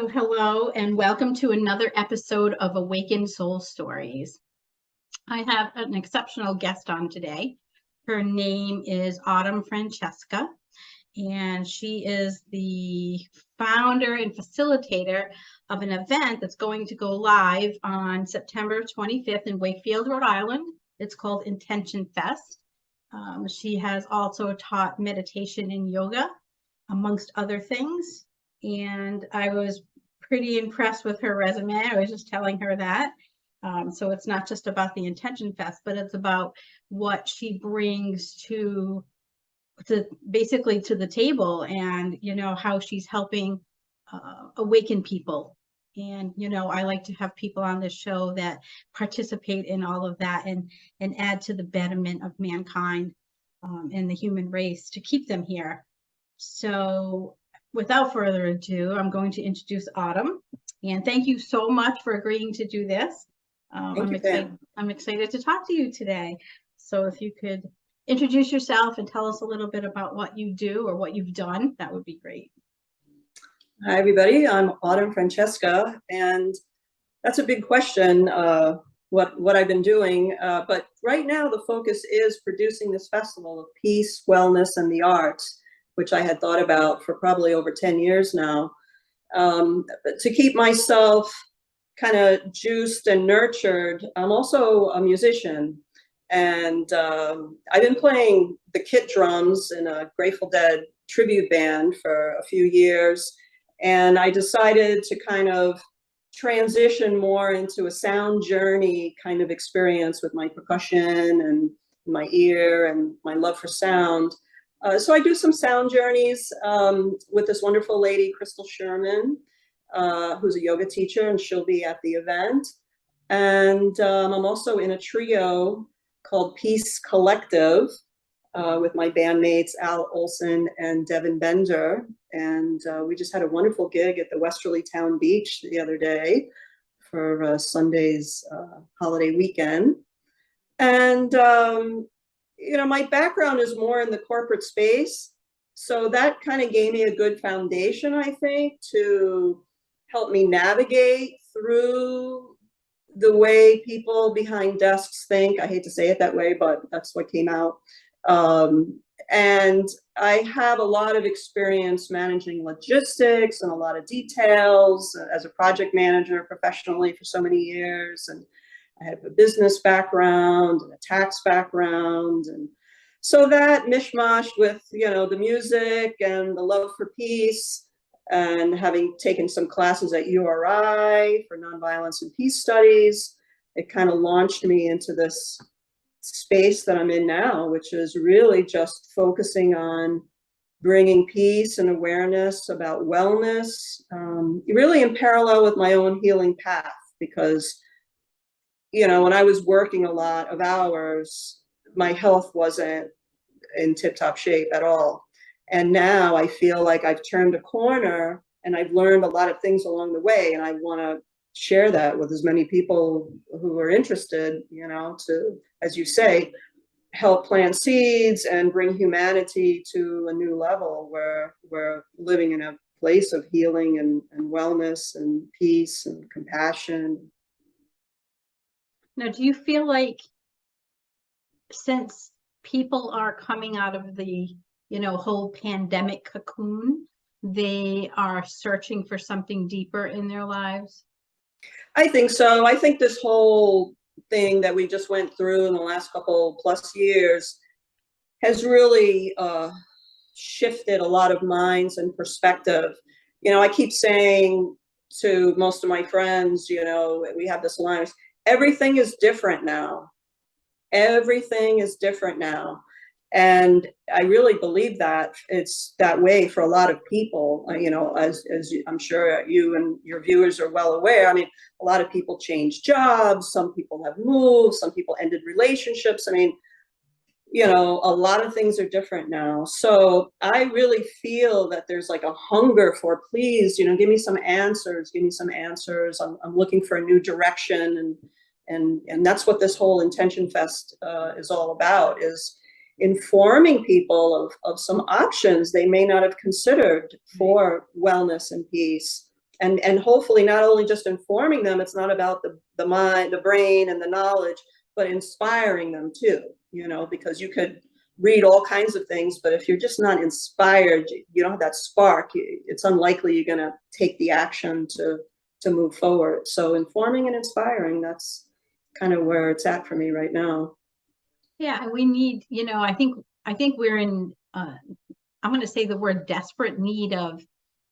So hello and welcome to another episode of Awakened Soul Stories. I have an exceptional guest on today. Her name is Autumn Francesca, and she is the founder and facilitator of an event that's going to go live on September 25th in Wakefield, Rhode Island. It's called IntentionFest. She has also taught meditation and yoga, amongst other things. And I was pretty impressed with her resume. I was just telling her that. So it's not just about the IntentionFest, but it's about what she brings to basically to the table, and how she's helping awaken people. And I like to have people on this show that participate in all of that and add to the betterment of mankind and the human race to keep them here. So without further ado, I'm going to introduce Autumn. And thank you so much for agreeing to do this. I'm excited to talk to you today. So if you could introduce yourself and tell us a little bit about what you do or what you've done, that would be great. Hi, everybody. I'm Autumn Francesca, and that's a big question, what I've been doing. But right now, the focus is producing this festival of peace, wellness, and the arts, which I had thought about for probably over 10 years now. To keep myself kind of juiced and nurtured, I'm also a musician. And I've been playing the kit drums in a Grateful Dead tribute band for a few years. And I decided to kind of transition more into a sound journey kind of experience with my percussion and my ear and my love for sound. So I do some sound journeys with this wonderful lady, Crystal Sherman, who's a yoga teacher, and she'll be at the event. And I'm also in a trio called Peace Collective with my bandmates Al Olson and Devin Bender. And we just had a wonderful gig at the Westerly Town Beach the other day for Sunday's holiday weekend. And my background is more in the corporate space. So that kind of gave me a good foundation, I think, to help me navigate through the way people behind desks think. I hate to say it that way, but that's what came out. And I have a lot of experience managing logistics and a lot of details as a project manager professionally for so many years. And I have a business background and a tax background. And so that mishmashed with, the music and the love for peace, and having taken some classes at URI for nonviolence and peace studies, it kind of launched me into this space that I'm in now, which is really just focusing on bringing peace and awareness about wellness, really in parallel with my own healing path. Because, when I was working a lot of hours, my health wasn't in tip-top shape at all. And now I feel like I've turned a corner and I've learned a lot of things along the way. And I want to share that with as many people who are interested, to, as you say, help plant seeds and bring humanity to a new level where we're living in a place of healing and wellness and peace and compassion. Now, do you feel like since people are coming out of the whole pandemic cocoon, they are searching for something deeper in their lives? I think so. I think this whole thing that we just went through in the last couple plus years has really shifted a lot of minds and perspective. I keep saying to most of my friends, we have this line, everything is different now. Everything is different now. And I really believe that it's that way for a lot of people, as I'm sure you and your viewers are well aware. I mean, a lot of people change jobs. Some people have moved. Some people ended relationships. I mean, a lot of things are different now. So I really feel that there's like a hunger for, please, give me some answers. Give me some answers. I'm looking for a new direction. And that's what this whole IntentionFest is all about, is informing people of some options they may not have considered for wellness and peace. and hopefully not only just informing them, it's not about the mind, the brain and the knowledge, but inspiring them too, you know, because you could read all kinds of things, but if you're just not inspired, you don't have that spark, it's unlikely you're going to take the action to move forward. So informing and inspiring, that's kind of where it's at for me right now. Yeah, we need, you know, I think we're in, I'm going to say the word desperate need of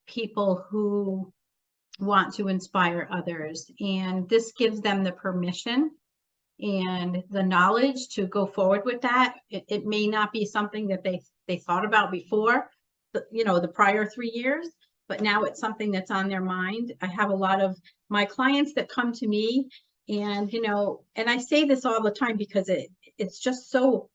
people who want to inspire others. And this gives them the permission and the knowledge to go forward with that. It may not be something that they thought about before, you know, the prior 3 years, but now it's something that's on their mind. I have a lot of my clients that come to me, and, you know, and I say this all the time because it's just so,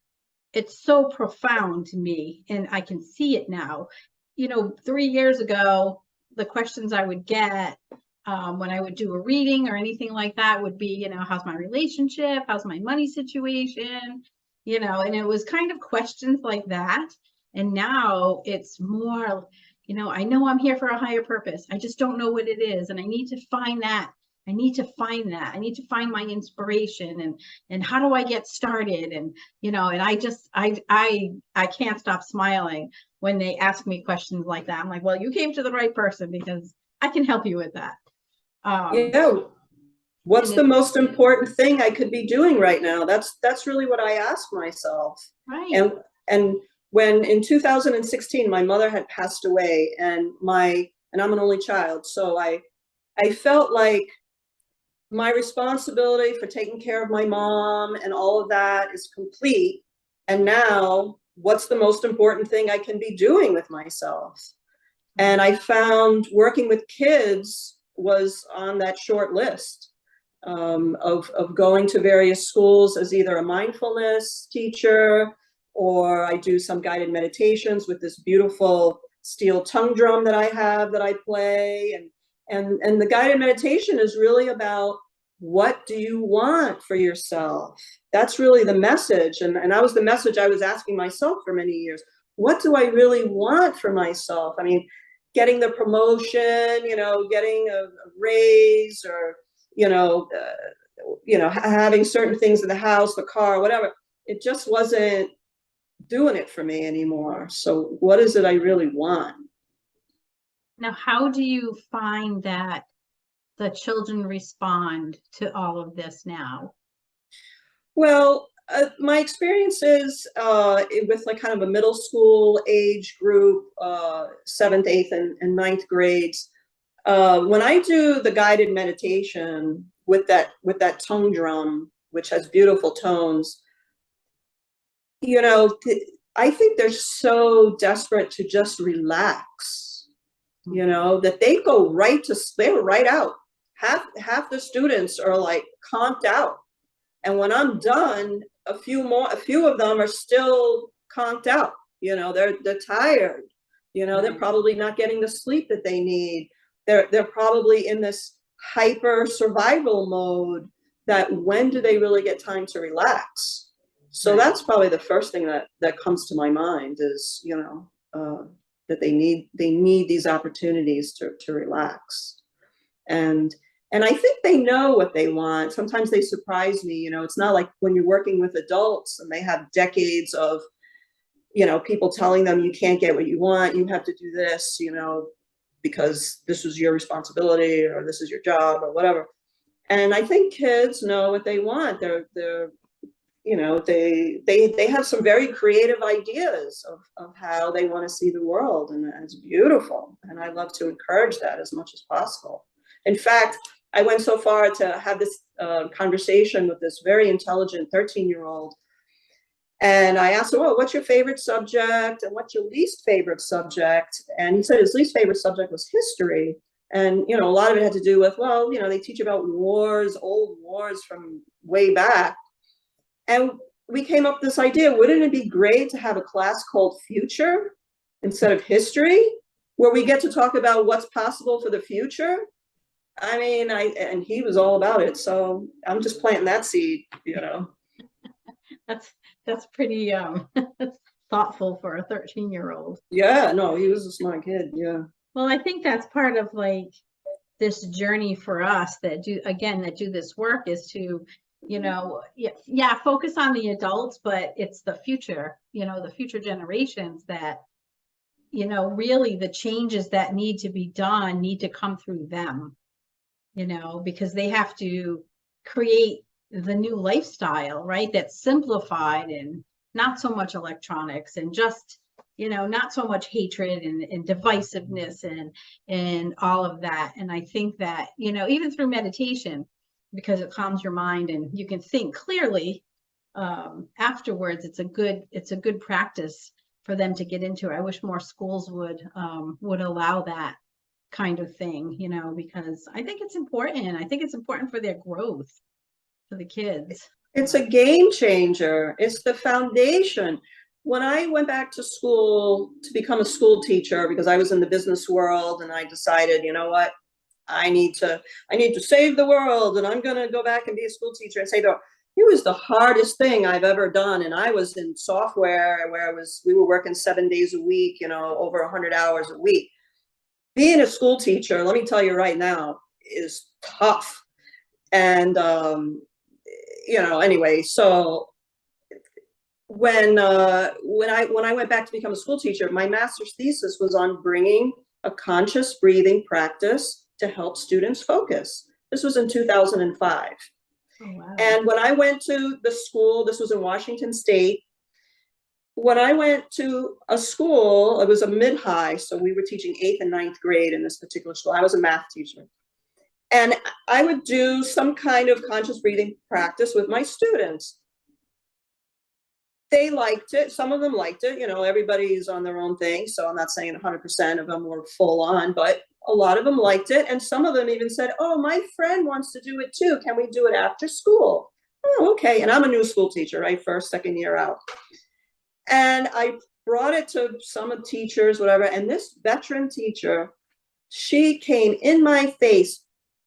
it's so profound to me, and I can see it now. You know, 3 years ago, the questions I would get when I would do a reading or anything like that would be, you know, how's my relationship? How's my money situation? You know, and it was kind of questions like that. And now it's more, you know I'm here for a higher purpose. I just don't know what it is. And I need to find that. I need to find that. I need to find my inspiration, and how do I get started? And, you know, and I can't stop smiling when they ask me questions like that. I'm like, well, you came to the right person, because I can help you with that. Yeah. What's the most important thing I could be doing right now? That's really what I ask myself. Right. And when in 2016 my mother had passed away, and I'm an only child, so I felt like my responsibility for taking care of my mom and all of that is complete. And now what's the most important thing I can be doing with myself? And I found working with kids was on that short list of going to various schools as either a mindfulness teacher, or I do some guided meditations with this beautiful steel tongue drum that I have that I play. And the guided meditation is really about, what do you want for yourself? That's really the message. And that was the message I was asking myself for many years. What do I really want for myself? I mean, getting the promotion, you know, getting a raise, or, having certain things in the house, the car, whatever. It just wasn't doing it for me anymore. So what is it I really want? Now, how do you find that the children respond to all of this now? Well, my experience is with like kind of a middle school age group, 7th, 8th, and 9th grades. When I do the guided meditation with that tongue drum, which has beautiful tones, you know, I think they're so desperate to just relax, you know, that they're right out. Half the students are like conked out. And when I'm done, a few of them are still conked out. You know, they're tired. You know, they're probably not getting the sleep that they need. They're probably in this hyper survival mode, that when do they really get time to relax? So that's probably the first thing that comes to my mind is, you know, that they need these opportunities to relax. And I think they know what they want. Sometimes they surprise me. You know, it's not like when you're working with adults and they have decades of, you know, people telling them you can't get what you want, you have to do this, you know, because this is your responsibility, or this is your job, or whatever. And I think kids know what they want. They're you know, they have some very creative ideas of how they want to see the world, and it's beautiful. And I love to encourage that as much as possible. In fact, I went so far to have this conversation with this very intelligent 13-year-old. And I asked him, well, what's your favorite subject? And what's your least favorite subject? And he said his least favorite subject was history. And, you know, a lot of it had to do with, well, you know, they teach about wars, old wars from way back. And we came up with this idea, wouldn't it be great to have a class called Future instead of History, where we get to talk about what's possible for the future? I mean, and he was all about it. So I'm just planting that seed, you know. That's pretty thoughtful for a 13-year-old. Yeah, no, he was a smart kid. Yeah. Well, I think that's part of, like, this journey for us that do this work is to, you know, yeah, focus on the adults, but it's the future, you know, the future generations that, you know, really the changes that need to be done need to come through them, you know, because they have to create the new lifestyle, right? That's simplified and not so much electronics and just, you know, not so much hatred and divisiveness and all of that. And I think that, you know, even through meditation, because it calms your mind and you can think clearly afterwards, it's a good practice for them to get into. I wish more schools would allow that kind of thing, you know, because I think it's important. I think it's important for their growth, for the kids. It's a game changer. It's the foundation. When I went back to school to become a school teacher, because I was in the business world and I decided, you know what, I need to save the world, and I'm going to go back and be a school teacher and save the world. It was the hardest thing I've ever done. And I was in software where we were working 7 days a week, you know, over 100 hours a week. Being a school teacher, let me tell you right now, is tough. And, you know, anyway, so when I went back to become a school teacher, my master's thesis was on bringing a conscious breathing practice to help students focus. This was in 2005. Oh, wow. And when I went to the school, this was in Washington State. When I went to a school, it was a mid-high, so we were teaching 8th and 9th grade in this particular school. I was a math teacher. And I would do some kind of conscious breathing practice with my students. They liked it. Some of them liked it. You know, everybody's on their own thing. So I'm not saying 100% of them were full on, but a lot of them liked it. And some of them even said, oh, my friend wants to do it too. Can we do it after school? Oh, okay. And I'm a new school teacher, right? First, second year out. And I brought it to some of the teachers, whatever. And this veteran teacher, she came in my face,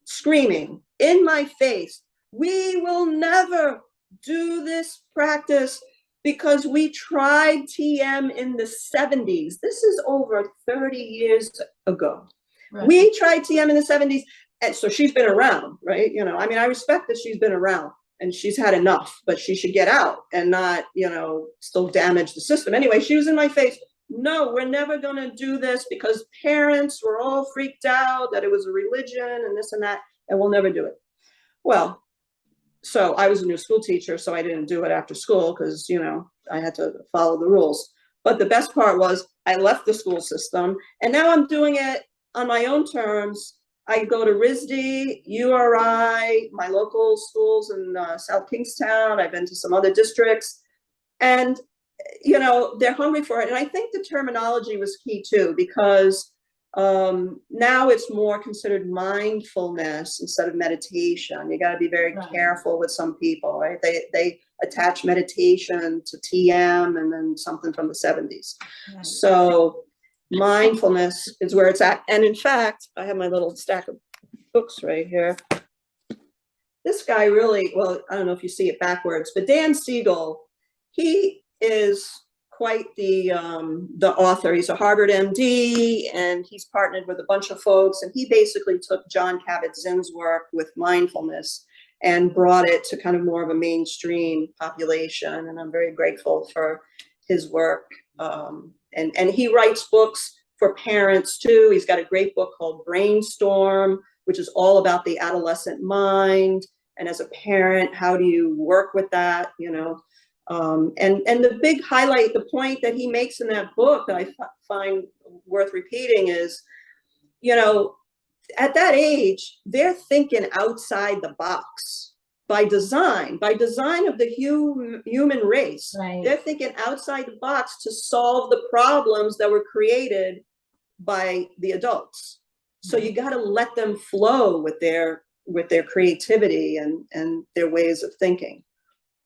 screaming in my face, we will never do this practice because we tried TM in the 70s. This is over 30 years ago. Right. We tried TM in the 70s. And so she's been around, right? You know, I mean, I respect that she's been around and she's had enough, but she should get out and not, you know, still damage the system. Anyway, she was in my face. No, we're never going to do this because parents were all freaked out that it was a religion and this and that, and we'll never do it. Well, so I was a new school teacher, so I didn't do it after school because, you know, I had to follow the rules. But the best part was I left the school system and now I'm doing it on my own terms. I go to RISD, URI, my local schools in South Kingstown. I've been to some other districts. And, you know, they're hungry for it. And I think the terminology was key too, because now it's more considered mindfulness instead of meditation. You got to be very careful with some people, right? They attach meditation to TM and then something from the 70s. Right. So mindfulness is where it's at. And in fact, I have my little stack of books right here. This guy really, well, I don't know if you see it backwards, but Dan Siegel, he is quite the author. He's a Harvard MD, and he's partnered with a bunch of folks. And he basically took John Kabat-Zinn's work with mindfulness and brought it to kind of more of a mainstream population. And I'm very grateful for his work. And he writes books for parents too. He's got a great book called Brainstorm, which is all about the adolescent mind. And as a parent, how do you work with that, you know? And the big highlight, the point that he makes in that book that I find worth repeating is, you know, at that age, they're thinking outside the box by design of the human race. Right. They're thinking outside the box to solve the problems that were created by the adults. So you got to let them flow with their creativity and their ways of thinking.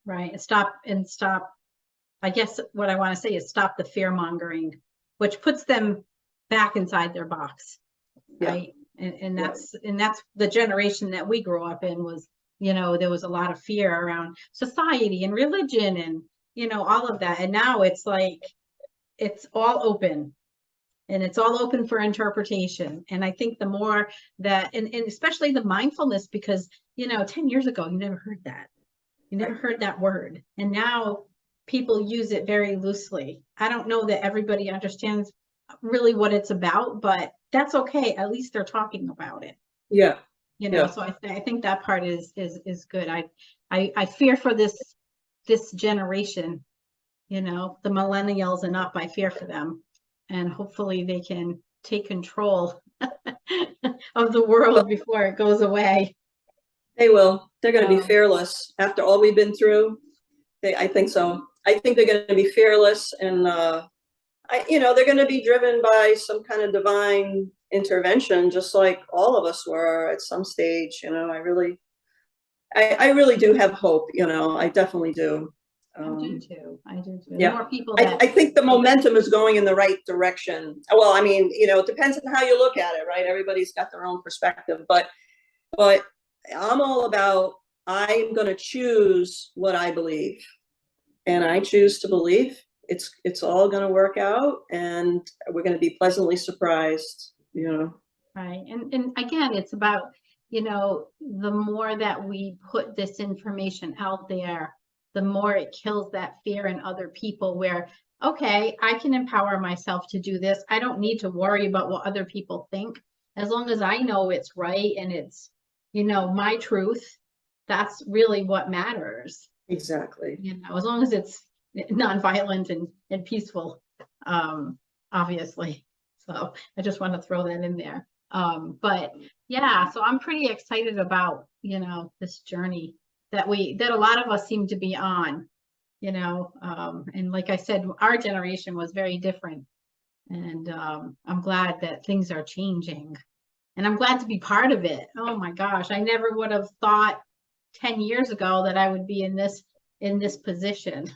Right. Stop. I guess what I want to say is stop the fear mongering, which puts them back inside their box. Right. Yeah. And that's the generation that we grew up in was, you know, there was a lot of fear around society and religion and, you know, all of that. And now it's like, it's all open. and it's all open for interpretation. And I think the more that, and especially the mindfulness, because, 10 years ago, you never heard that. You never heard that word. And now people use it very loosely. I don't know that everybody understands really what it's about, but that's okay. At least they're talking about it. Yeah. So I think that part is good. I fear for this generation, the millennials and up. I fear for them, and hopefully they can take control of the world before it goes away. They will. They're going to be fearless after all we've been through. I think so. I think they're going to be fearless, and they're going to be driven by some kind of divine intervention, just like all of us were at some stage. I really do have hope. I definitely do. I do too. Yeah. More people I think the momentum is going in the right direction. Well, I mean, it depends on how you look at it, right? Everybody's got their own perspective, but I'm all about, I'm going to choose what I believe, and I choose to believe it's all going to work out, and we're going to be pleasantly surprised, Right. And again, it's about, the more that we put this information out there, the more it kills that fear in other people where, okay, I can empower myself to do this. I don't need to worry about what other people think. As long as I know it's right and it's, my truth, that's really what matters. Exactly. As long as it's nonviolent and peaceful, obviously. So I just want to throw that in there. But yeah, so I'm pretty excited about, this journey that a lot of us seem to be on, and like I said, our generation was very different. And I'm glad that things are changing. And I'm glad to be part of it. Oh my gosh, I never would have thought 10 years ago that I would be in this position.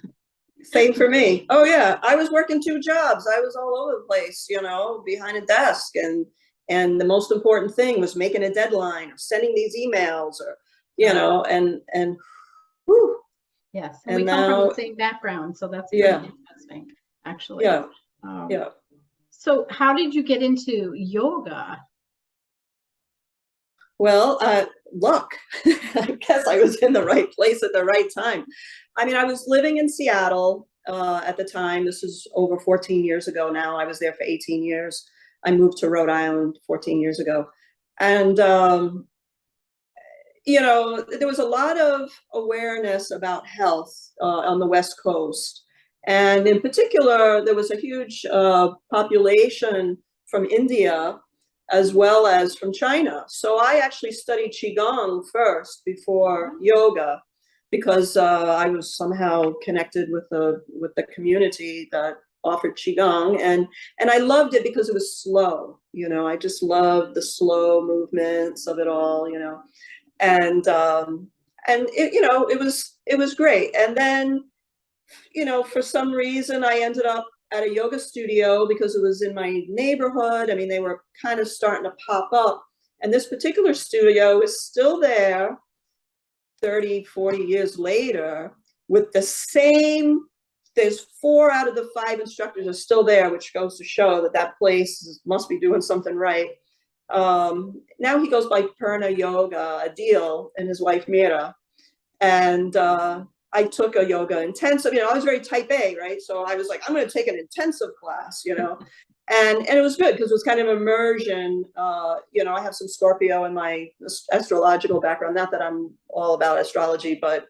Same for me. Oh yeah, I was working 2 jobs. I was all over the place, behind a desk, and the most important thing was making a deadline or sending these emails, or and whew. Yes, and we come from the same background, so that's pretty interesting, actually. Yeah. So how did you get into yoga? Well, luck. I guess I was in the right place at the right time. I mean, I was living in Seattle at the time. This is over 14 years ago now. I was there for 18 years. I moved to Rhode Island 14 years ago. And, there was a lot of awareness about health on the West Coast. And in particular, there was a huge population from India as well as from China. So I actually studied Qigong first before yoga, because I was somehow connected with the community that offered Qigong, and I loved it because it was slow. I just loved the slow movements of it all. And it was great. And then, for some reason, I ended up at a yoga studio because it was in my neighborhood. I mean, they were kind of starting to pop up. And this particular studio is still there 30, 40 years later with the same, there's 4 out of the 5 instructors are still there, which goes to show that place must be doing something right. Now he goes by Purna Yoga, Adil, and his wife Mira. And I took a yoga intensive. I was very type A, right? So I was like, I'm going to take an intensive class, and it was good because it was kind of immersion. I have some Scorpio in my astrological background. Not that I'm all about astrology, but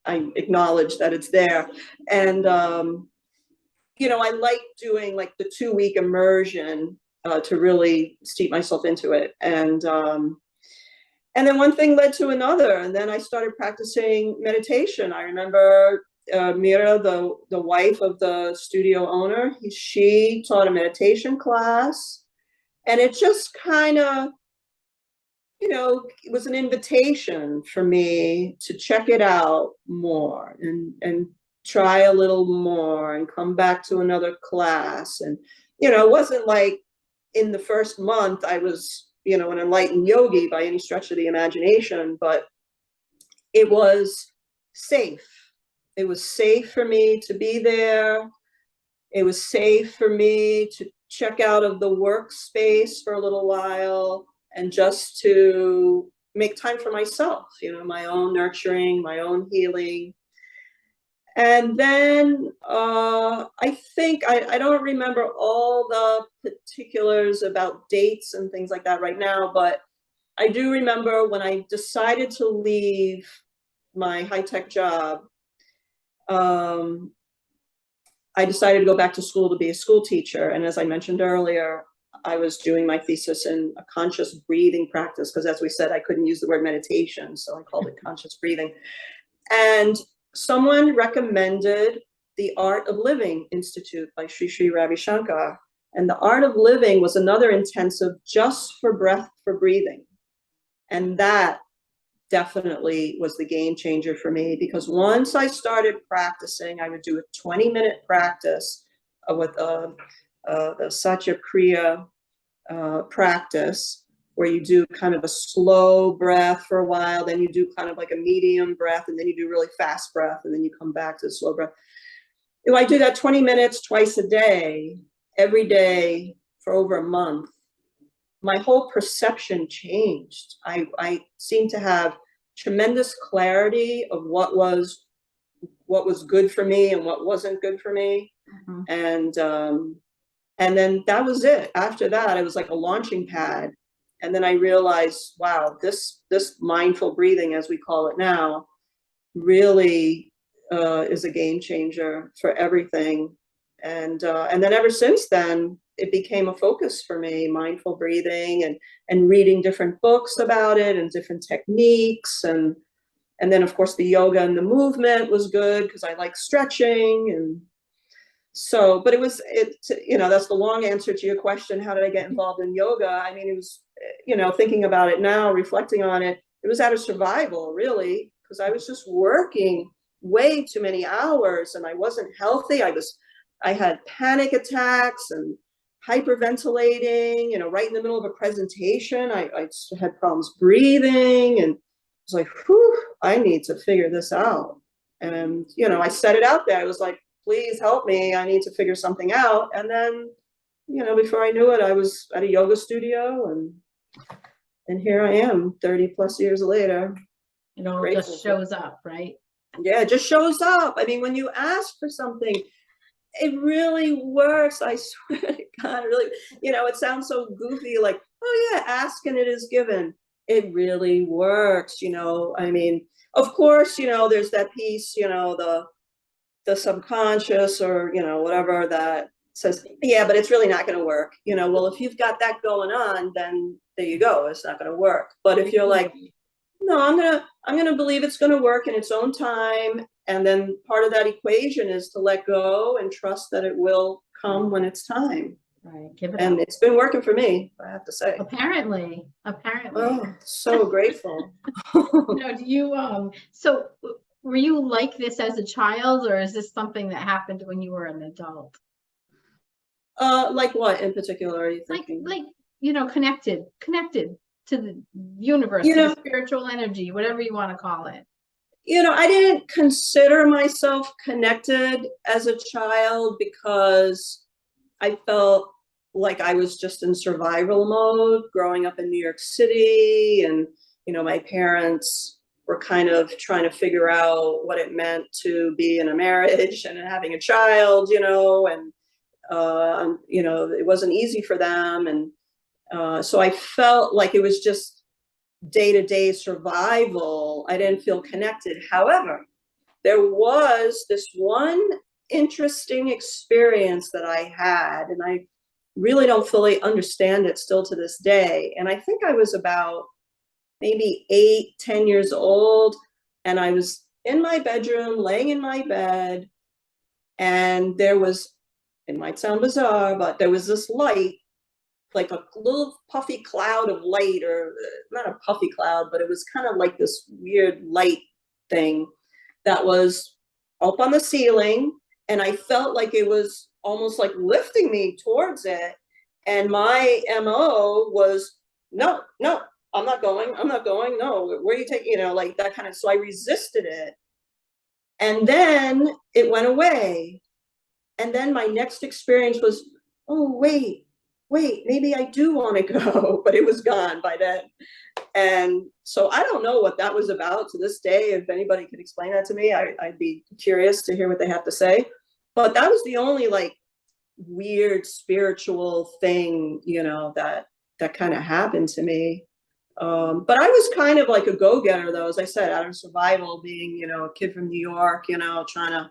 I acknowledge that it's there. And I like doing like the 2-week immersion to really steep myself into it. And then one thing led to another, and then I started practicing meditation. I remember Mira, the wife of the studio owner, she taught a meditation class, and it just kind of, it was an invitation for me to check it out more and try a little more and come back to another class. And, it wasn't like in the first month I was, an enlightened yogi by any stretch of the imagination, but it was safe. It was safe for me to be there. It was safe for me check out of the workspace for a little while and just to make time for myself, you know, my own nurturing, my own healing. And then I think, I don't remember all the particulars about dates and things like that right now, but I do remember when I decided to leave my high-tech job, I decided to go back to school to be a school teacher. And as I mentioned earlier, I was doing my thesis in a conscious breathing practice, because as we said, I couldn't use the word meditation, so I called it conscious breathing. And someone recommended the Art of Living Institute by Sri Sri Ravi Shankar. And the Art of Living was another intensive just for breath, for breathing. And that definitely was the game changer for me, because once I started practicing, I would do a 20-minute practice with the Satya Kriya practice, where you do kind of a slow breath for a while, then you do kind of like a medium breath, and then you do really fast breath, and then you come back to the slow breath. If I do that 20 minutes twice a day, every day for over a month, my whole perception changed. I seemed to have tremendous clarity of what was good for me and what wasn't good for me. Mm-hmm. And then that was it. After that, it was like a launching pad. And then I realized, wow, this mindful breathing, as we call it now, really is a game changer for everything. And then ever since then, it became a focus for me, mindful breathing, and reading different books about it and different techniques. And then, of course, the yoga and the movement was good because I like stretching. And so, but you know, that's the long answer to your question. How did I get involved in yoga? I mean, it was, you know, thinking about it now, reflecting on it, it was out of survival, really, because I was just working way too many hours and I wasn't healthy. I had panic attacks and hyperventilating, you know, right in the middle of a presentation. I had problems breathing, and I was like, whew, I need to figure this out. And, you know, I set it out there. I was like, please help me. I need to figure something out. And then, you know, before I knew it, I was at a yoga studio, and here I am 30 plus years later. It all just shows up, right? Yeah, it just shows up. I mean, when you ask for something, it really works. I swear to God, really, you know, it sounds so goofy, like, oh yeah, ask and it is given. It really works, you know. I mean, of course, you know, there's that piece, you know, the subconscious, or, you know, whatever, that says, yeah, but it's really not going to work. You know, well, if you've got that going on, then there you go. It's not going to work. But if you're like, no, I'm gonna believe it's gonna work in its own time. And then part of that equation is to let go and trust that it will come when it's time. Right. Give it and up. It's been working for me, I have to say. Apparently. Oh, so grateful. No, do you so were you like this as a child, or is this something that happened when you were an adult? Like what in particular are you thinking? Like you know, connected to the universe, you to know, the spiritual energy, whatever you want to call it. You know, I didn't consider myself connected as a child because I felt like I was just in survival mode growing up in New York City. And, you know, my parents were kind of trying to figure out what it meant to be in a marriage and having a child, you know, and, you know, it wasn't easy for them. And so I felt like it was just day-to-day survival. I didn't feel connected. However, there was this one interesting experience that I had, and I really don't fully understand it still to this day. And I think I was about maybe 8, 10 years old, and I was in my bedroom, laying in my bed, and there was, it might sound bizarre, but there was this light, like a little puffy cloud of light, or not a puffy cloud, but it was kind of like this weird light thing that was up on the ceiling. And I felt like it was almost like lifting me towards it. And my MO was, no, I'm not going. No, where are you taking, you know, like that kind of, so I resisted it. And then it went away. And then my next experience was, oh, wait, maybe I do want to go, but it was gone by then. And so I don't know what that was about to this day. If anybody could explain that to me, I'd be curious to hear what they have to say. But that was the only like weird spiritual thing, you know, that kind of happened to me. But I was kind of like a go-getter, though, as I said, out of survival, being, you know, a kid from New York, you know, trying to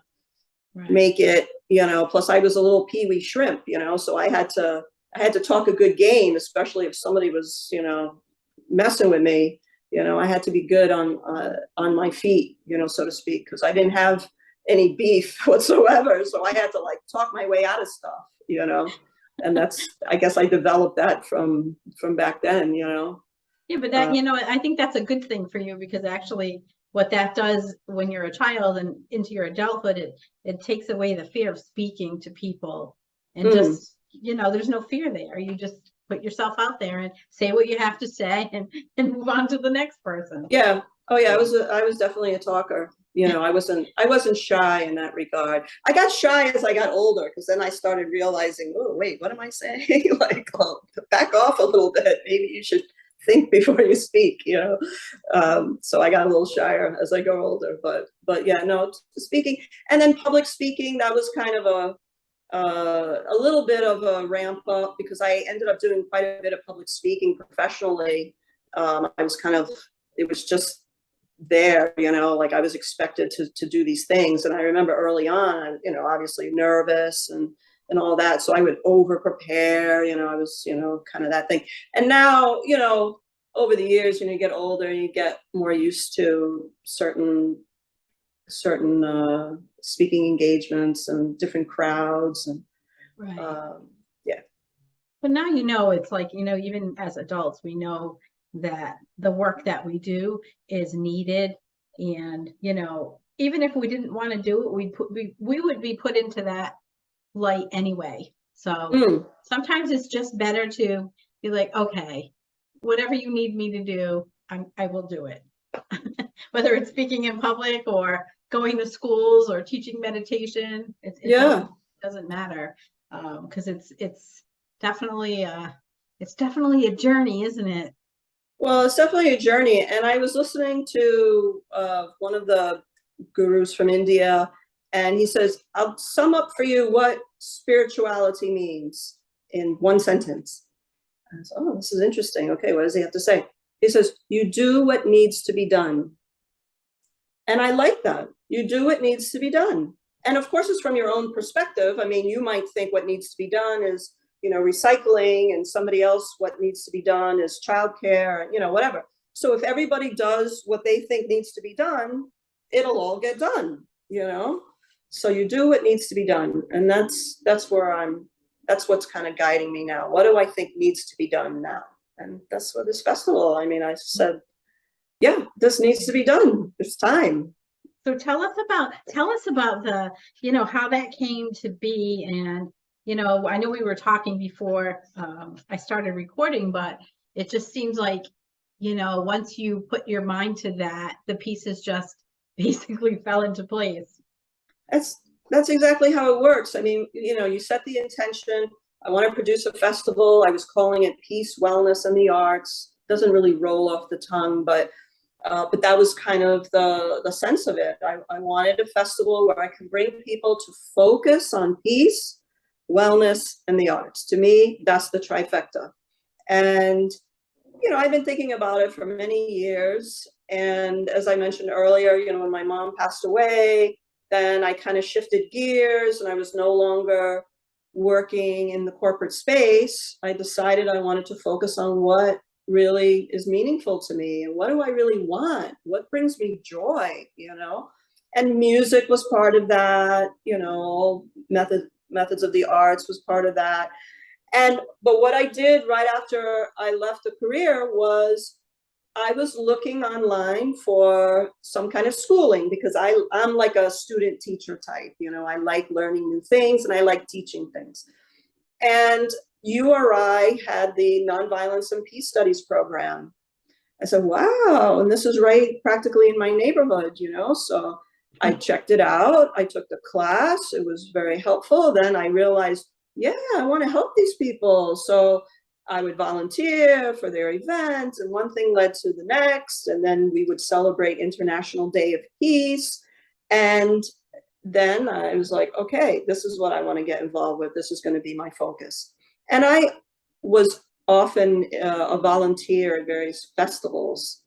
make it, you know, plus I was a little peewee shrimp, you know, so I had to talk a good game, especially if somebody was, you know, messing with me. You know, I had to be good on my feet, you know, so to speak, because I didn't have any beef whatsoever. So I had to like talk my way out of stuff, you know, and that's, I guess I developed that from back then, you know. Yeah, but that, you know, I think that's a good thing for you, because actually what that does when you're a child and into your adulthood, it takes away the fear of speaking to people, and just, you know, there's no fear there. You just put yourself out there and say what you have to say and move on to the next person. Yeah. Oh yeah, I was definitely a talker. You know, I wasn't shy in that regard. I got shy as I got older, because then I started realizing, oh wait, what am I saying? Like, well, back off a little bit. Maybe you should think before you speak, you know. So I got a little shyer as I go older, but yeah, no, speaking, and then public speaking, that was kind of a little bit of a ramp up, because I ended up doing quite a bit of public speaking professionally. I was kind of, it was just there, you know, like I was expected to do these things. And I remember early on, you know, obviously nervous and all that. So I would over prepare, you know, I was, you know, kind of that thing. And now, you know, over the years, you know, you get older and you get more used to certain speaking engagements and different crowds and yeah. But now, you know, it's like, you know, even as adults, we know that the work that we do is needed. And, you know, even if we didn't want to do it, we would be put into that light anyway. So sometimes it's just better to be like, okay, whatever you need me to do, I will do it. Whether it's speaking in public or going to schools or teaching meditation, it doesn't matter, because it's definitely a journey, isn't it? Well, it's definitely a journey. And I was listening to one of the gurus from India, and he says, I'll sum up for you what spirituality means in one sentence. And I said, oh, this is interesting. Okay, what does he have to say? He says, you do what needs to be done. And I like that. You do what needs to be done. And of course, it's from your own perspective. I mean, you might think what needs to be done is, you know, recycling, and somebody else, what needs to be done is childcare, you know, whatever. So if everybody does what they think needs to be done, it'll all get done, you know? So you do what needs to be done. And that's what's kind of guiding me now. What do I think needs to be done now? And that's what this festival, I mean, I said, yeah, this needs to be done. It's time. So tell us about the, you know, how that came to be. And, you know, I know we were talking before I started recording, but it just seems like, you know, once you put your mind to that, the pieces just basically fell into place. That's exactly how it works. I mean, you know, you set the intention. I want to produce a festival. I was calling it Peace, Wellness, and the Arts. Doesn't really roll off the tongue, but that was kind of the sense of it. I wanted a festival where I could bring people to focus on peace, wellness, and the arts. To me, that's the trifecta. And, you know, I've been thinking about it for many years. And as I mentioned earlier, you know, when my mom passed away, then I kind of shifted gears and I was no longer working in the corporate space. I decided I wanted to focus on what really is meaningful to me and what do I really want? What brings me joy, you know? And music was part of that, you know, methods of the arts was part of that. But what I did right after I left the career was I was looking online for some kind of schooling, because I'm like a student teacher type, you know, I like learning new things and I like teaching things. And URI had the Nonviolence and Peace Studies program. I said, wow, and this is right practically in my neighborhood, you know, so I checked it out. I took the class. It was very helpful. Then I realized, yeah, I want to help these people. So I would volunteer for their events, and one thing led to the next. And then we would celebrate International Day of Peace. And then I was like, okay, this is what I want to get involved with. This is going to be my focus. And I was often a volunteer at various festivals.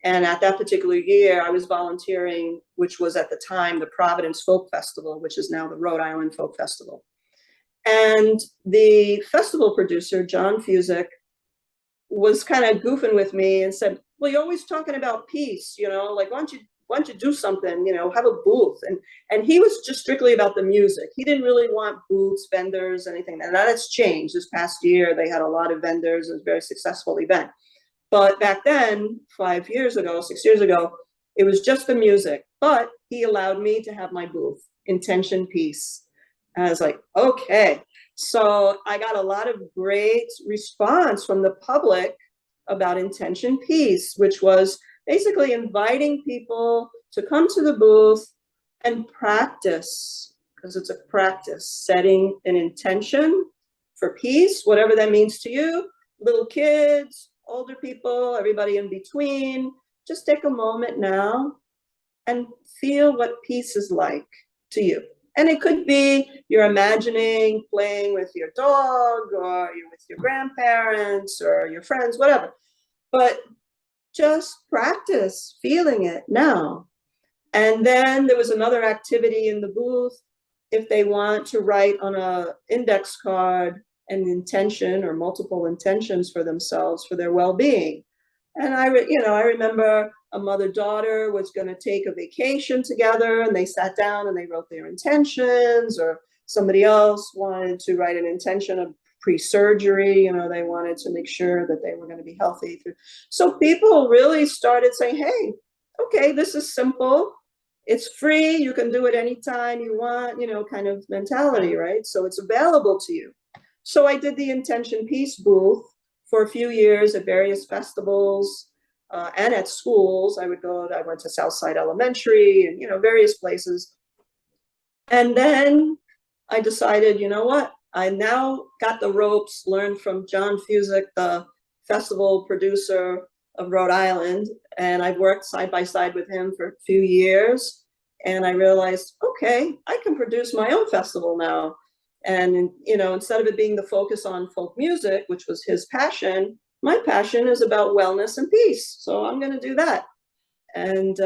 And at that particular year, I was volunteering, which was at the time the Providence Folk Festival, which is now the Rhode Island Folk Festival. And the festival producer, John Fusick, was kind of goofing with me and said, well, you're always talking about peace, like, why don't you do something, have a booth. And he was just strictly about the music. He didn't really want booths, vendors, anything. And that's changed. This past year, they had a lot of vendors. It was a very successful event. But back then, 6 years ago, it was just the music. But he allowed me to have my booth, Intention Peace. And I was like, okay. So I got a lot of great response from the public about Intention Peace, which was basically inviting people to come to the booth and practice, because it's a practice, setting an intention for peace, whatever that means to you, little kids, older people, everybody in between. Just take a moment now and feel what peace is like to you. And it could be you're imagining playing with your dog, or you're with your grandparents or your friends, whatever. But just practice feeling it now. And then there was another activity in the booth. If they want to write on an index card an intention or multiple intentions for themselves, for their well-being. And I remember a mother-daughter was going to take a vacation together, and they sat down and they wrote their intentions. Or somebody else wanted to write an intention of pre-surgery. They wanted to make sure that they were going to be healthy. So people really started saying, hey, okay, this is simple. It's free. You can do it anytime you want, kind of mentality, right? So it's available to you. So I did the Intention Peace booth for a few years at various festivals and at schools. I went to Southside Elementary and, various places. And then I decided, you know what? I now got the ropes, learned from John Fusick, the festival producer of Rhode Island. And I've worked side by side with him for a few years. And I realized, okay, I can produce my own festival now. And, instead of it being the focus on folk music, which was his passion, my passion is about wellness and peace. So I'm going to do that. And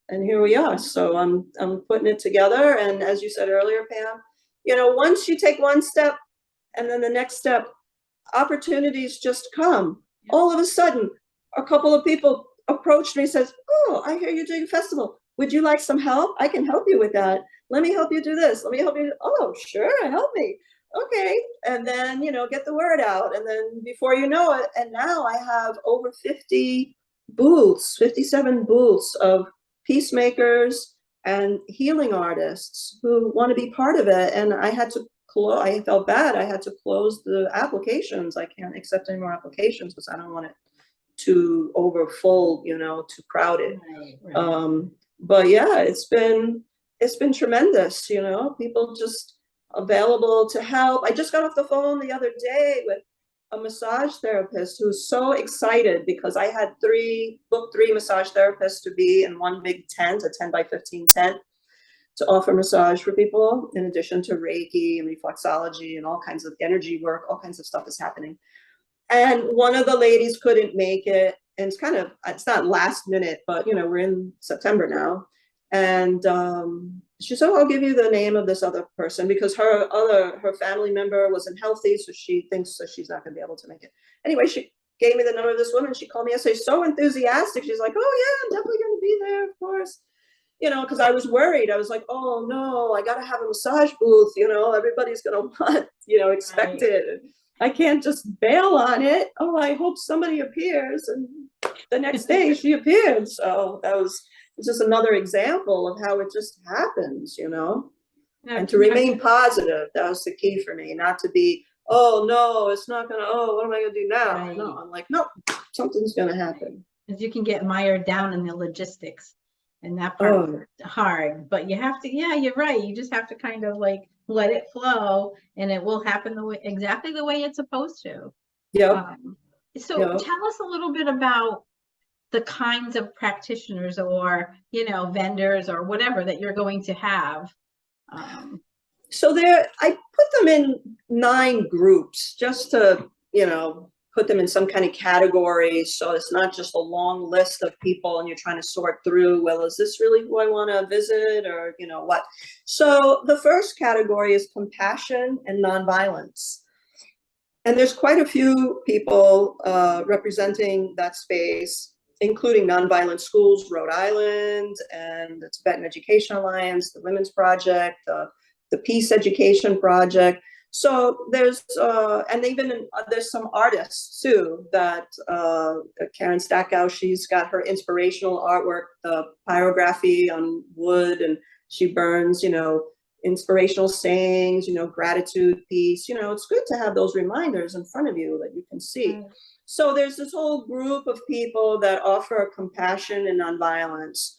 here we are. So I'm putting it together. And as you said earlier, Pam, once you take one step and then the next step, opportunities just come. All of a sudden, a couple of people approached me and says, oh, I hear you're doing a festival. Would you like some help? I can help you with that. Let me help you do this. Let me help you. Oh, sure. Help me. Okay. And then, get the word out. And then before you know it, and now I have over 50 booths, 57 booths of peacemakers and healing artists who want to be part of it. And I had to I felt bad. I had to close the applications. I can't accept any more applications because I don't want it too overfull, too crowded. Right. But yeah, it's been tremendous. People just available to help. I just got off the phone the other day with a massage therapist who's so excited because I had booked three massage therapists to be in one big tent, a 10 by 15 tent, to offer massage for people, in addition to Reiki and reflexology and all kinds of energy work. All kinds of stuff is happening. And one of the ladies couldn't make it. And it's not last minute, but we're in September now. And she said, I'll give you the name of this other person, because her family member wasn't healthy. So she thinks that she's not going to be able to make it. Anyway, she gave me the number of this woman. She called me yesterday, so enthusiastic. She's like, oh yeah, I'm definitely going to be there, of course. Because I was worried. I was like, oh no, I got to have a massage booth. Everybody's going to want, expect it. I can't just bail on it. Oh, I hope somebody appears. And the next day she appeared. So it's just another example of how it just happens, and to remain positive. That was the key for me, not to be, oh no, it's not going to, oh, what am I going to do now? Right. No, I'm like, no, something's going to happen. Because you can get mired down in the logistics. And that part was hard, but you have to, yeah, you're right. You just have to kind of like let it flow and it will happen the way, exactly the way it's supposed to. Yep. So Yep. tell us a little bit about the kinds of practitioners or, vendors or whatever that you're going to have. So I put them in 9 groups just to, put them in some kind of category. So it's not just a long list of people and you're trying to sort through, well, is this really who I want to visit or, what? So the first category is compassion and nonviolence. And there's quite a few people representing that space, including Nonviolent Schools Rhode Island and the Tibetan Education Alliance, the Women's Project, the Peace Education Project. So there's and even there's some artists too that Karen Stackow, she's got her inspirational artwork, the pyrography on wood, and she burns, inspirational sayings, gratitude, peace. It's good to have those reminders in front of you that you can see. Right. So there's this whole group of people that offer compassion and nonviolence.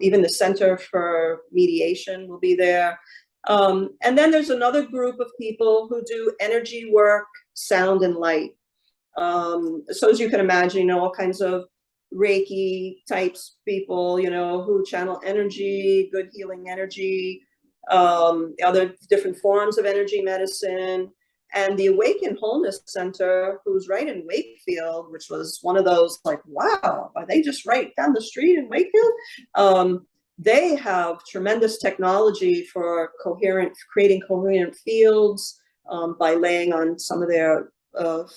Even the Center for Mediation will be there. And then there's another group of people who do energy work, sound, and light. So as you can imagine, all kinds of Reiki types people, who channel energy, good healing energy, other different forms of energy medicine. And the Awaken Wholeness Center, who's right in Wakefield, which was one of those like, wow, are they just right down the street in Wakefield? They have tremendous technology for creating coherent fields by laying on some of their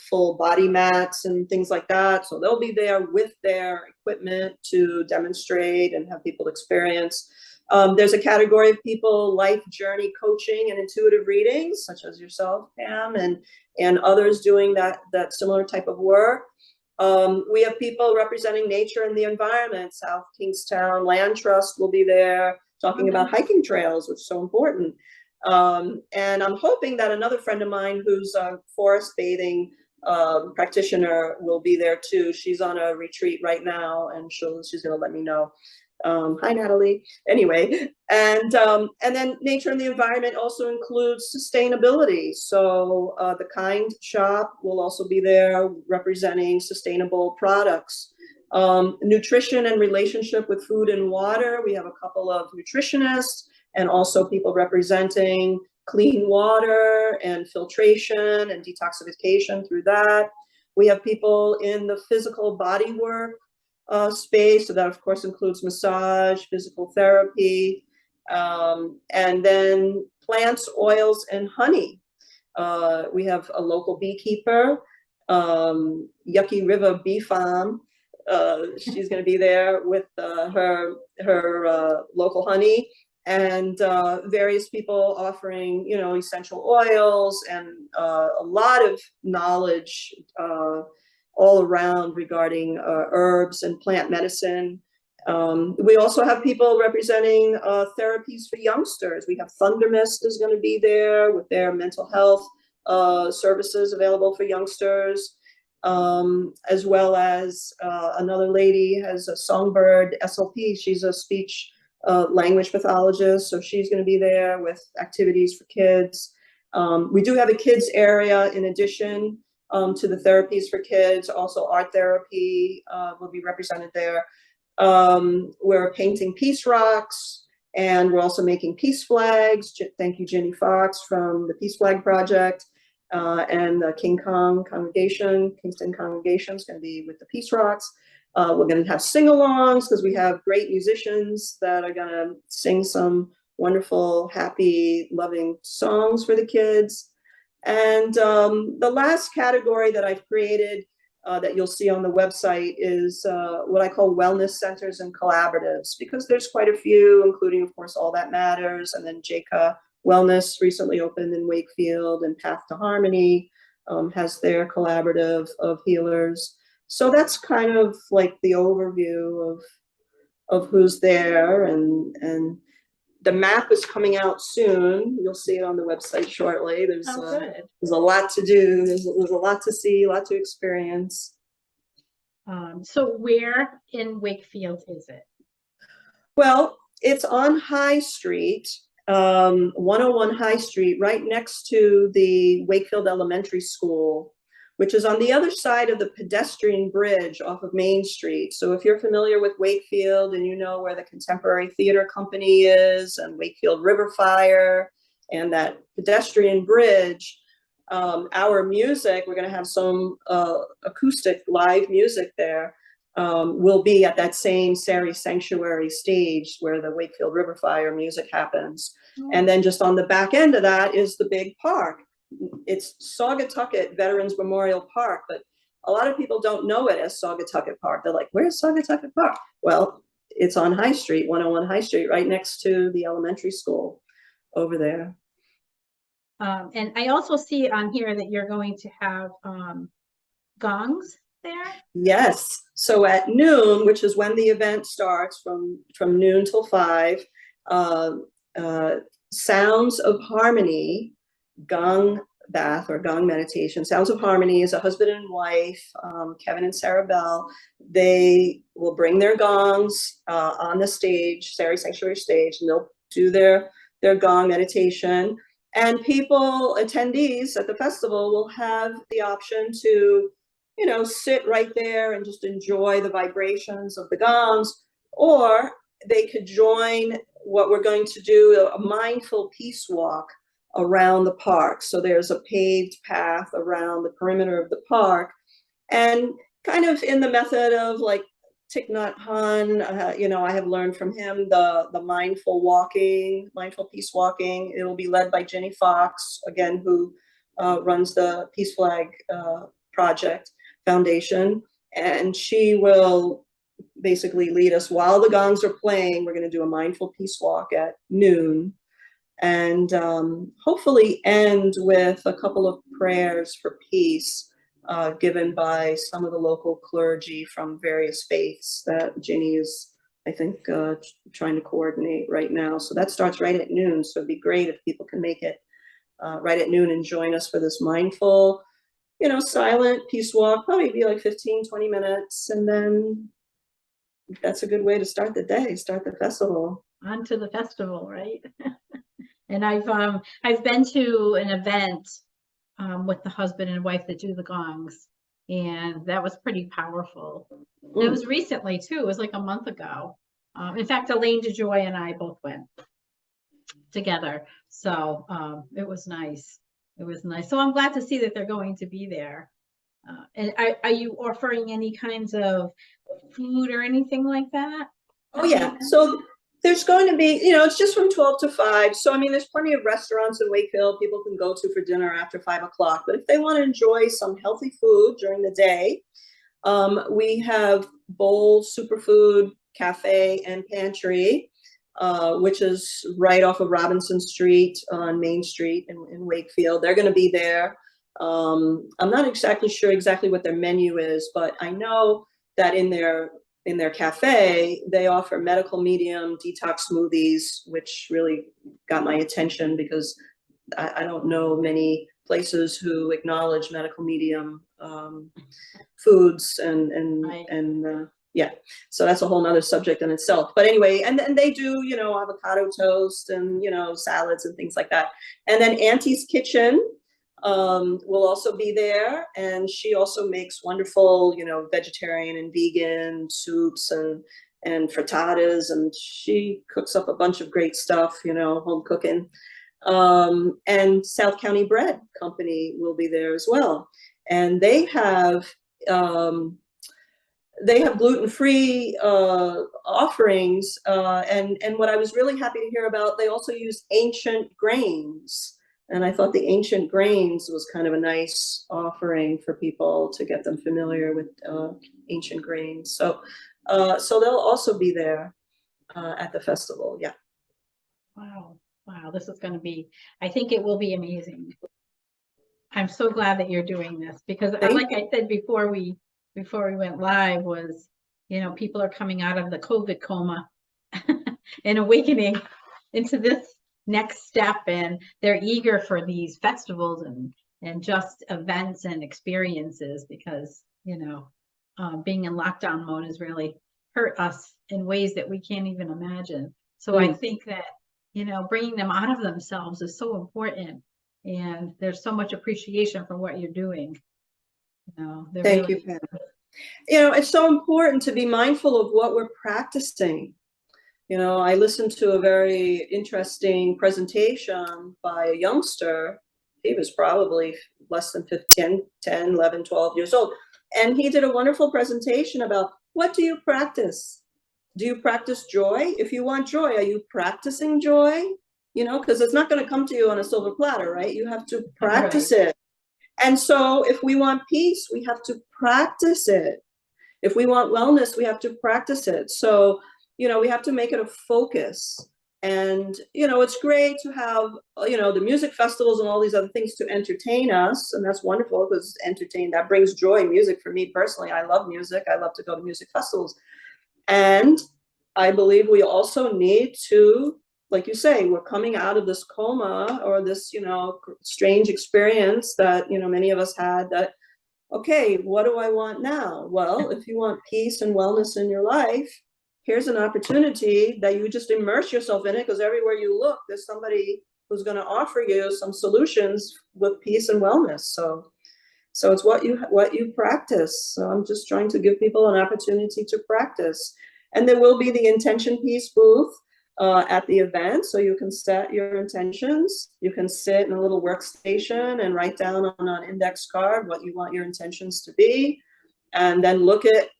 full body mats and things like that. So they'll be there with their equipment to demonstrate and have people experience. There's a category of people, life journey coaching and intuitive readings, such as yourself, Pam, and others doing that similar type of work. We have people representing nature and the environment. South Kingstown Land Trust will be there talking about hiking trails, which is so important. And I'm hoping that another friend of mine who's a forest bathing practitioner will be there too. She's on a retreat right now and she's going to let me know. Hi, Natalie. Anyway, and then nature and the environment also includes sustainability. So the Kind Shop will also be there representing sustainable products. Nutrition and relationship with food and water. We have a couple of nutritionists and also people representing clean water and filtration and detoxification through that. We have people in the physical body work space, so that of course includes massage, physical therapy, and then plants, oils, and honey. We have a local beekeeper, Yucky River Bee Farm. She's going to be there with her local honey, and various people offering, essential oils and a lot of knowledge all around regarding herbs and plant medicine. We also have people representing therapies for youngsters. We have Thunder Mist is going to be there with their mental health services available for youngsters, as well as another lady has a Songbird SLP. She's a speech language pathologist, so she's going to be there with activities for kids. We do have a kids area in addition to the therapies for kids. Also art therapy will be represented there. We're painting peace rocks, and we're also making peace flags. Thank you, Jenny Fox from the Peace Flag Project, and the Kingston Congregation is going to be with the peace rocks. We're going to have sing-alongs because we have great musicians that are going to sing some wonderful, happy, loving songs for the kids. And the last category that I've created that you'll see on the website is what I call wellness centers and collaboratives, because there's quite a few, including, of course, All That Matters, and then JCA Wellness recently opened in Wakefield, and Path to Harmony has their collaborative of healers. So that's kind of like the overview of who's there, and the map is coming out soon. You'll see it on the website shortly. There's a lot to do. There's a lot to see, a lot to experience. So where in Wakefield is it? Well, it's on High Street, 101 High Street, right next to the Wakefield Elementary School, which is on the other side of the pedestrian bridge off of Main Street. So if you're familiar with Wakefield and you know where the Contemporary Theater Company is and Wakefield River Fire and that pedestrian bridge, our music, we're going to have some acoustic live music there. Will be at that same Sari Sanctuary stage where the Wakefield River Fire music happens. And then just on the back end of that is the big park. It's Saugatucket Veterans Memorial Park, but a lot of people don't know it as Saugatucket Park. They're like, where's Saugatucket Park? Well, it's on High Street, 101 High Street, right next to the elementary school over there. And I also see on here that you're going to have gongs there. Yes. So at noon, which is when the event starts, from noon till 5, Sounds of Harmony, gong bath or gong meditation. Sounds of Harmony is a husband and wife, Kevin and Sarah Bell. They will bring their gongs on the stage, Sari Sanctuary stage, and they'll do their gong meditation. And people, attendees at the festival, will have the option to, you know, sit right there and just enjoy the vibrations of the gongs, or they could join what we're going to do, a mindful peace walk around the park. So there's a paved path around the perimeter of the park, and kind of in the method of like Thich Nhat Hanh, you know, I have learned from him the mindful walking, mindful peace walking. It will be led by Ginny Fox, again, who runs the Peace Flag Project Foundation, and she will basically lead us while the gongs are playing. We're going to do a mindful peace walk at noon, and hopefully end with a couple of prayers for peace given by some of the local clergy from various faiths that Ginny is, I think, trying to coordinate right now. So that starts right at noon. So it'd be great if people can make it right at noon and join us for this mindful, you know, silent peace walk. Probably be like 15-20 minutes, and then that's a good way to start the day, start the festival. On to the festival, right? And I've been to an event with the husband and wife that do the gongs, and that was pretty powerful. It was recently too. It was like a month ago. In fact, Elaine DeJoy and I both went together, so it was nice. It was nice. So I'm glad to see that they're going to be there. And are you offering any kinds of food or anything like that? Oh yeah. So there's going to be, you know, it's just from 12 to 5. So, I mean, there's plenty of restaurants in Wakefield people can go to for dinner after 5 o'clock. But if they want to enjoy some healthy food during the day, we have Bowl Superfood Cafe and Pantry, which is right off of Robinson Street on Main Street in Wakefield. They're going to be there. I'm not exactly sure what their menu is, but I know that in their cafe, they offer medical medium detox smoothies, which really got my attention because I don't know many places who acknowledge medical medium foods and yeah, so that's a whole nother subject in itself. But anyway, and then they do, you know, avocado toast and, you know, salads and things like that. And then Auntie's Kitchen will also be there, and she also makes wonderful, you know, vegetarian and vegan soups and frittatas, and she cooks up a bunch of great stuff, you know, home cooking. And South County Bread Company will be there as well, and they have gluten-free offerings, and what I was really happy to hear about, they also use ancient grains. And I thought the ancient grains was kind of a nice offering for people to get them familiar with ancient grains. So they'll also be there at the festival. Yeah. Wow. This is going to be, I think it will be amazing. I'm so glad that you're doing this because like I said before we went live was, you know, people are coming out of the COVID coma and awakening into this next step, and they're eager for these festivals and just events and experiences because, you know, being in lockdown mode is really hurt us in ways that we can't even imagine. So I think that, bringing them out of themselves is so important. And there's so much appreciation for what you're doing. Thank you, Pam. It's so important to be mindful of what we're practicing. I listened to a very interesting presentation by a youngster. He was probably less than 10, 11, 12 years old. And he did a wonderful presentation about, what do you practice? Do you practice joy? If you want joy, are you practicing joy? Because it's not going to come to you on a silver platter, right? You have to practice it. And so if we want peace, we have to practice it. If we want wellness, we have to practice it. So, we have to make it a focus. And, it's great to have, the music festivals and all these other things to entertain us. And that's wonderful, because that brings joy. Music, for me personally, I love music. I love to go to music festivals. And I believe we also need to, like you say, we're coming out of this coma, or this, strange experience that, many of us had, that, okay, what do I want now? Well, if you want peace and wellness in your life, here's an opportunity that you just immerse yourself in it, because everywhere you look, there's somebody who's going to offer you some solutions with peace and wellness. So it's what you practice. So I'm just trying to give people an opportunity to practice. And there will be the Intention Peace booth at the event, so you can set your intentions. You can sit in a little workstation and write down on an index card what you want your intentions to be, and then look at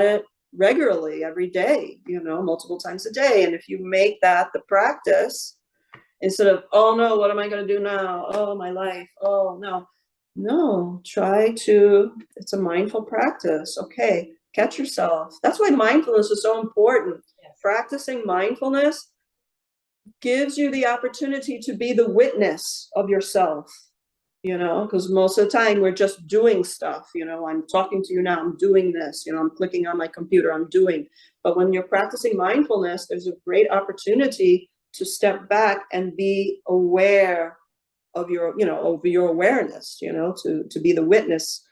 it regularly every day, multiple times a day. And if you make that the practice, instead of, oh no, what am I going to do now? Oh, my life. Oh no, it's a mindful practice. Okay, catch yourself. That's why mindfulness is so important. Yes. Practicing mindfulness gives you the opportunity to be the witness of yourself, because most of the time we're just doing stuff. I'm talking to you now, I'm doing this, I'm clicking on my computer, I'm doing. But when you're practicing mindfulness, there's a great opportunity to step back and be aware of your awareness, to be the witness.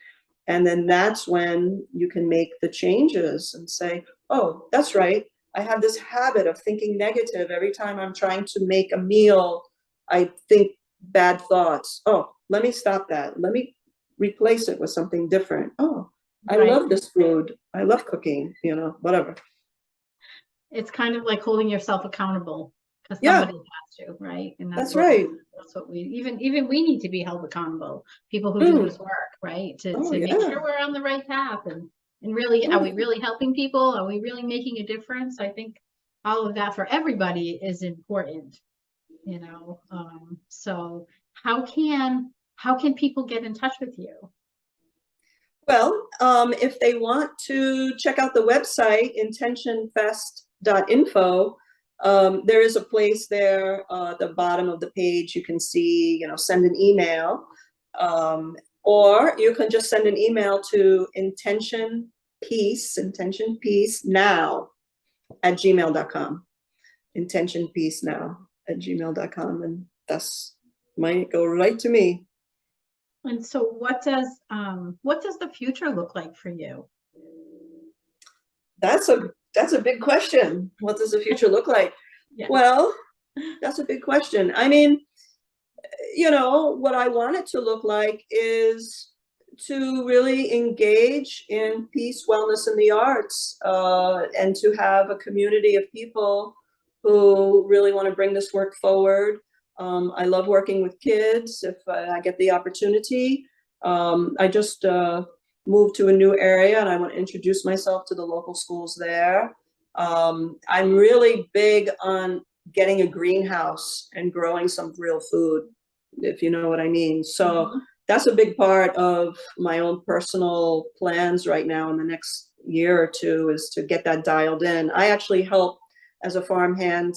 And then that's when you can make the changes and say, oh, that's right, I have this habit of thinking negative. Every time I'm trying to make a meal, I think bad thoughts. Oh, let me stop that. Let me replace it with something different. Oh, I love this food. I love cooking, whatever. It's kind of like holding yourself accountable, because somebody has to, right? And that's right. That's what we even we need to be held accountable. People who do this work, right? To make sure we're on the right path, and really, are we really helping people? Are we really making a difference? I think all of that for everybody is important, So how can people get in touch with you? Well, if they want to check out the website, IntentionFest.info, there is a place there at the bottom of the page. You can see, send an email, or you can just send an email to intentionpeacenow@gmail.com. intentionpeacenow@gmail.com, and that's might go right to me. And so what does the future look like for you? That's a big question. What does the future look like? Yeah. Well, that's a big question. I mean, what I want it to look like is to really engage in peace, wellness, and the arts, and to have a community of people who really want to bring this work forward. I love working with kids if I get the opportunity. I just moved to a new area, and I want to introduce myself to the local schools there. I'm really big on getting a greenhouse and growing some real food, if you know what I mean. So that's a big part of my own personal plans right now in the next year or two, is to get that dialed in. I actually help as a farmhand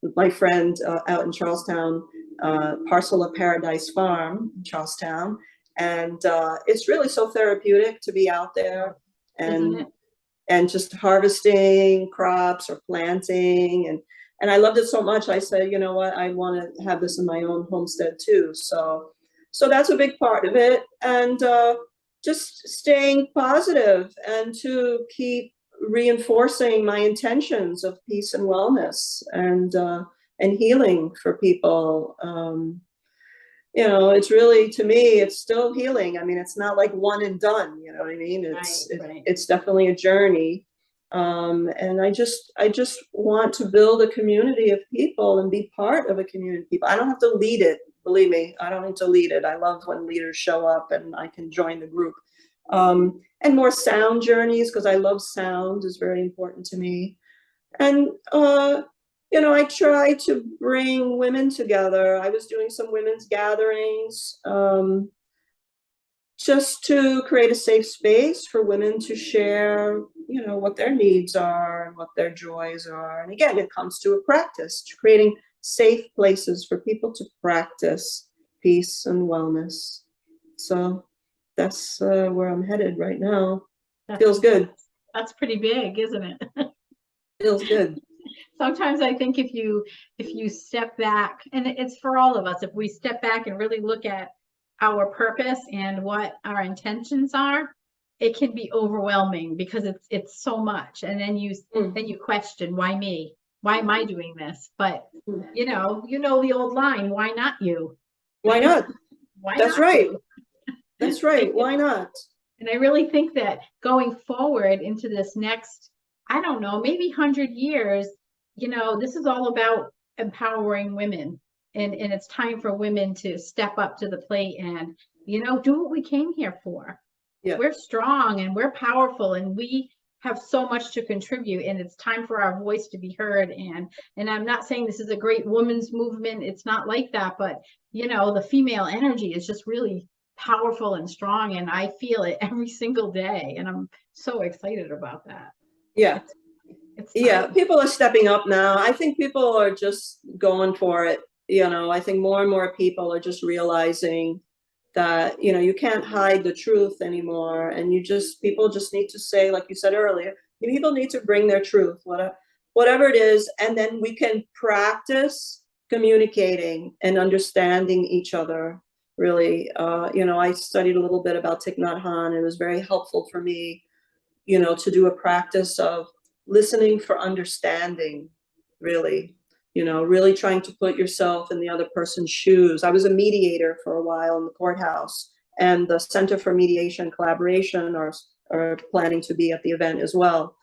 with my friend out in Charlestown, Parcel of Paradise Farm in Charlestown. And it's really so therapeutic to be out there and just harvesting crops or planting. And I loved it so much, I said, you know what, I want to have this in my own homestead too. So that's a big part of it. And just staying positive and to keep reinforcing my intentions of peace and wellness and healing for people. You know, it's really, to me, it's still healing. I mean, it's not like one and done, you know what I mean? Right. It's definitely a journey. And I just want to build a community of people and be part of a community of people. I don't have to lead it. Believe me, I don't need to lead it. I love when leaders show up and I can join the group. And more sound journeys, because I love sound, is very important to me. And, you know, I try to bring women together. I was doing some women's gatherings, just to create a safe space for women to share, you know, what their needs are and what their joys are. And again, it comes to a practice, to creating safe places for people to practice peace and wellness. So that's where I'm headed right now. Feels good. That's pretty big, isn't it? Feels good. Sometimes I think if you step back, and it's for all of us, if we step back and really look at our purpose and what our intentions are, it can be overwhelming because it's so much. And then you question, why me? Why am I doing this? But you know the old line, why not you? Why not? Why That's not right. you? That's right. Why not? And I really think that going forward into this next, I don't know, maybe 100 years, you know, this is all about empowering women. And it's time for women to step up to the plate and, you know, do what we came here for. Yeah. We're strong and we're powerful and we have so much to contribute, and it's time for our voice to be heard. And I'm not saying this is a great women's movement. It's not like that, but you know, the female energy is just really powerful and strong, and I feel it every single day, and I'm so excited about that. Yeah. It's Yeah, people are stepping up now. I think people are just going for it. You know, I think more and more people are just realizing that, you know, you can't hide the truth anymore. And people just need to say, like you said earlier, people need to bring their truth, whatever it is. And then we can practice communicating and understanding each other. Really, you know, I studied a little bit about Thich Nhat Hanh. It was very helpful for me, you know, to do a practice of listening for understanding, really, you know, really trying to put yourself in the other person's shoes. I was a mediator for a while in the courthouse, and the Center for Mediation and Collaboration are planning to be at the event as well.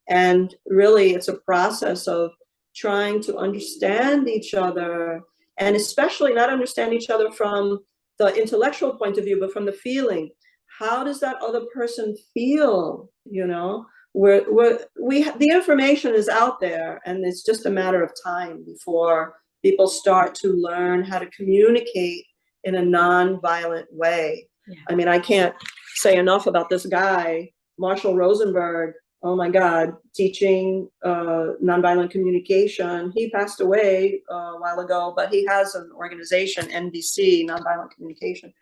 And really, it's a process of trying to understand each other, and especially not understand each other from the intellectual point of view, but from the feeling. How does that other person feel? You know, the information is out there, and it's just a matter of time before people start to learn how to communicate in a non-violent way. Yeah. I mean, I can't say enough about this guy, Marshall Rosenberg. Oh my God, teaching nonviolent communication. He passed away a while ago, but he has an organization, NVC, Nonviolent Communication.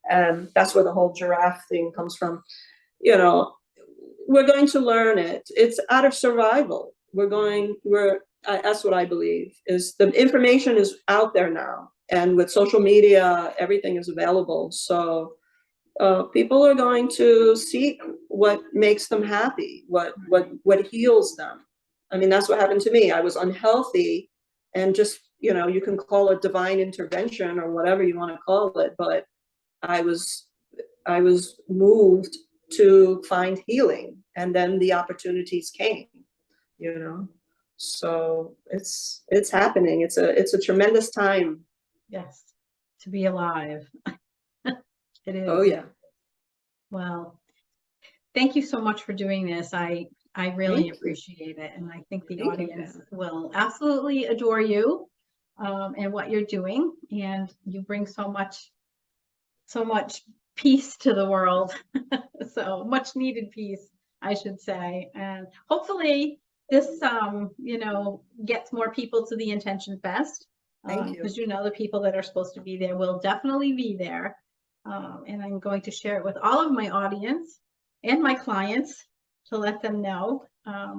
And that's where the whole giraffe thing comes from. You know, we're going to learn it. It's out of survival. That's what I believe, is the information is out there now. And with social media, everything is available. So people are going to seek what makes them happy, what heals them. I mean, that's what happened to me. I was unhealthy, and just, you know, you can call it divine intervention or whatever you want to call it, but I was moved to find healing, and then the opportunities came, you know. So it's happening. It's a tremendous time. Yes, to be alive. It is. Oh yeah. Well, thank you so much for doing this. I really appreciate it, and I think the audience will absolutely adore you and what you're doing, and you bring so much peace to the world. So much needed peace, I should say. And hopefully this you know, gets more people to the IntentionFest. Because you know, the people that are supposed to be there will definitely be there. And I'm going to share it with all of my audience and my clients to let them know.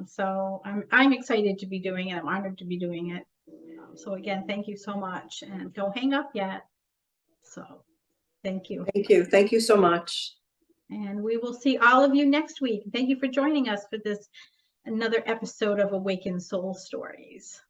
So I'm excited to be doing it. I'm honored to be doing it. So again, thank you so much, and don't hang up yet. So thank you. Thank you. Thank you so much. And we will see all of you next week. Thank you for joining us for this another episode of Awakened Soul Stories.